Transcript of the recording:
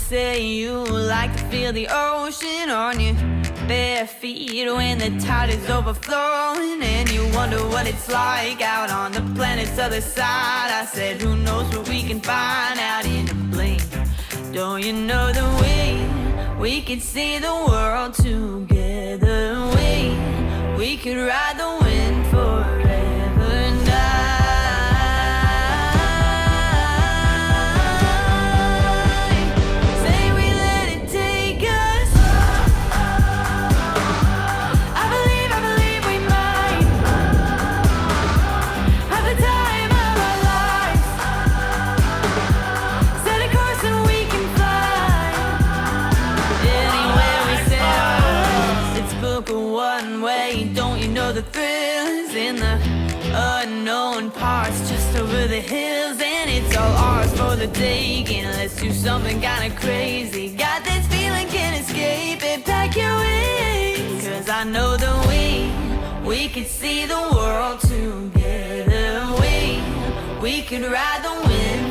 say you like to feel the ocean on your bare feet when the tide is overflowing, and you wonder what it's like out on the planet's other side. I said, who knows what we can find out in a blink. Don't you know that we could see the world together? We could ride the wind forever now. The thrill is in the unknown parts, just over the hills, and it's all ours for the taking. Let's do something kind of crazy. Got this feeling, can't escape it. Pack your wings, 'cause I know that we could see the world together. We could ride the wind